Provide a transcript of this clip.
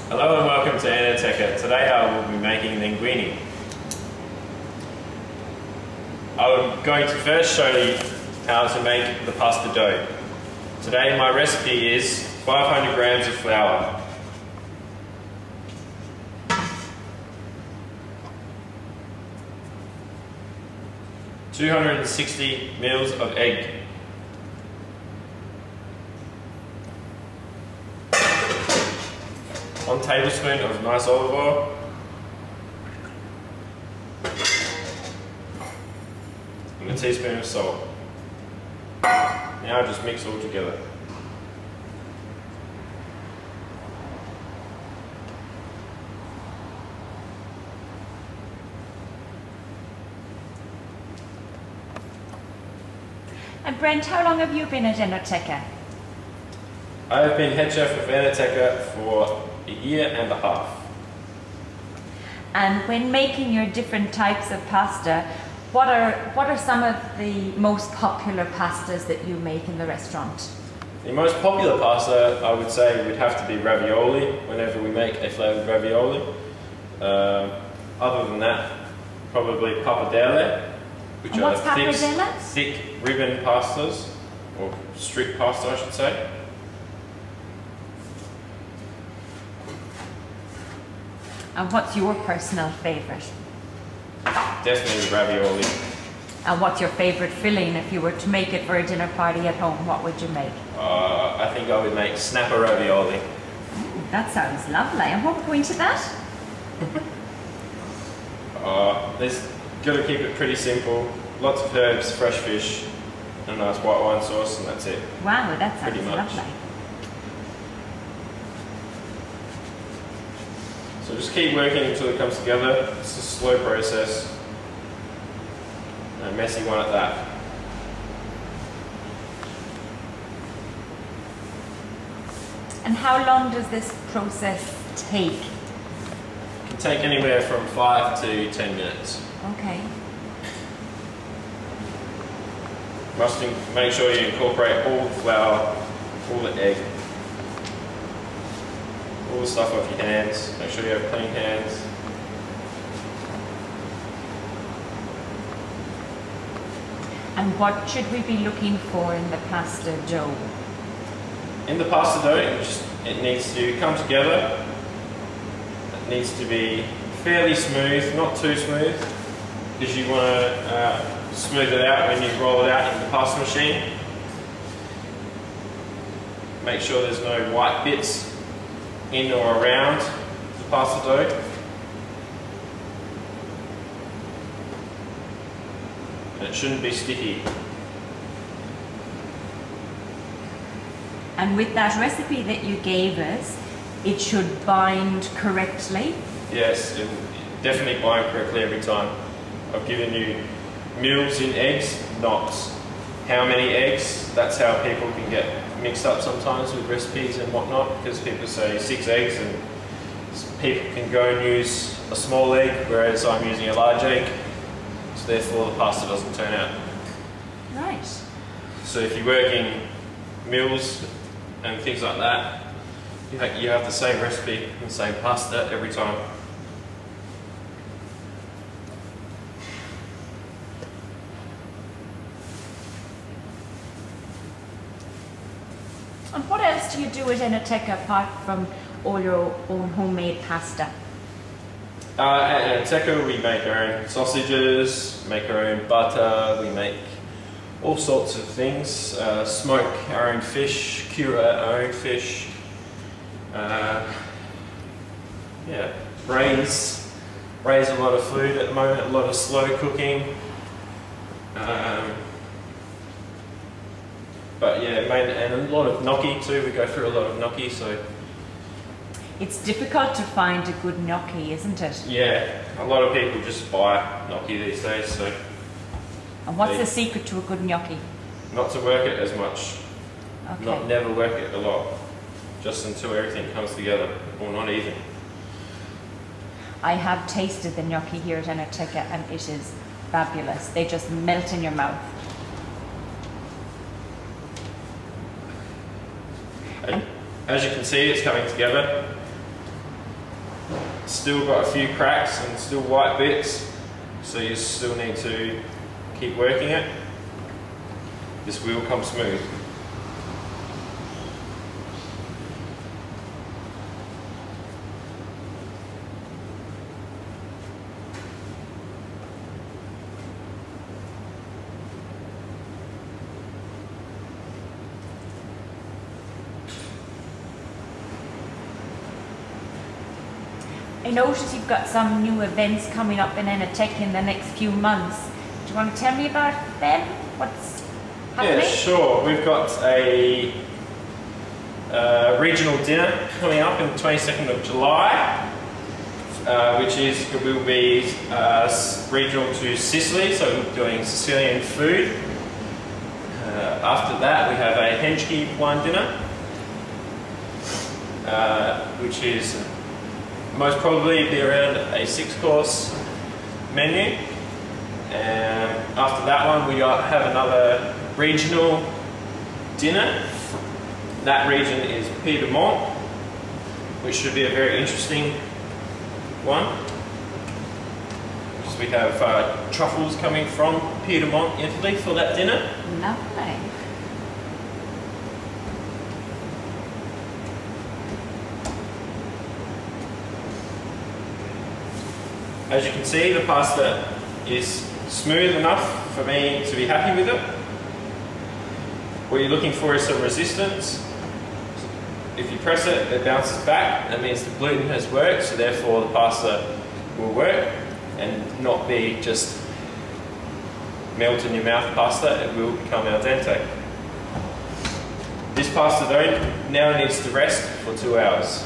Hello and welcome to Enoteca. Today I will be making linguine. I'm going to first show you how to make the pasta dough. Today my recipe is 500 grams of flour, 260 mils of egg, 1 tablespoon of nice olive oil, and a teaspoon of salt. Now just mix all together. And Brent, how long have you been at Enoteca? I have been head chef of Enoteca for a year and a half. And when making your different types of pasta, what are some of the most popular pastas that you make in the restaurant? The most popular pasta, I would say, would have to be ravioli, whenever we make a flavoured ravioli. Other than that, probably pappardelle, which and are what's thick ribbon pastas, or strip pasta I should say. And what's your personal favourite? Definitely ravioli. And what's your favourite filling if you were to make it for a dinner party at home? What would you make? I think I would make snapper ravioli. Ooh, that sounds lovely. And what would go into that? There's got to keep it pretty simple. Lots of herbs, fresh fish, and a nice white wine sauce, and that's it. Wow, that sounds Pretty much. lovely. So just keep working until it comes together. It's a slow process, and a messy one at that. And how long does this process take? It can take anywhere from 5 to 10 minutes. Okay. Must make sure you incorporate all the flour, all the egg, all the stuff off your hands. Make sure you have clean hands. And what should we be looking for in the pasta dough? In the pasta dough, it needs to come together. It needs to be fairly smooth, not too smooth, because you want to smooth it out when you roll it out in the pasta machine. Make sure there's no white bits in or around the pasta dough. And it shouldn't be sticky. And with that recipe that you gave us, it should bind correctly? Yes, it definitely bind correctly every time. I've given you mils in eggs, not how many eggs. That's how people can get mixed up sometimes with recipes and whatnot, because people say 6 eggs and people can go and use a small egg, whereas I'm using a large egg, so therefore the pasta doesn't turn out. Right. So if you work in mils and things like that, you have the same recipe and the same pasta every time. And what else do you do at Enoteca apart from all your own homemade pasta? At Enoteca we make our own sausages, make our own butter, we make all sorts of things, smoke our own fish, cure our own fish, yeah, braise a lot of food at the moment, a lot of slow cooking. But yeah, and a lot of gnocchi too, we go through a lot of gnocchi, so... It's difficult to find a good gnocchi, isn't it? Yeah, a lot of people just buy gnocchi these days, so... And what's the secret to a good gnocchi? Not to work it as much. Okay. Never work it a lot. Just until everything comes together, or not even. I have tasted the gnocchi here at Enoteca and it is fabulous. They just melt in your mouth. As you can see, it's coming together. Still got a few cracks and still white bits, so you still need to keep working it. This will come smooth. I notice you've got some new events coming up in Enoteca in the next few months. Do you want to tell me about them? What's happening? Yeah, sure. We've got a regional dinner coming up on the 22nd of July, which will be regional to Sicily, so we're doing Sicilian food. After that, we have a Henschke wine dinner, which is most probably be around a 6-course menu. And after that one, we have another regional dinner. That region is Piedmont, which should be a very interesting one, because we have truffles coming from Piedmont, Italy for that dinner. Lovely. As you can see, the pasta is smooth enough for me to be happy with it. What you're looking for is some resistance. If you press it, it bounces back. That means the gluten has worked, so therefore the pasta will work and not be just melt in your mouth pasta. It will become al dente. This pasta though now needs to rest for 2 hours.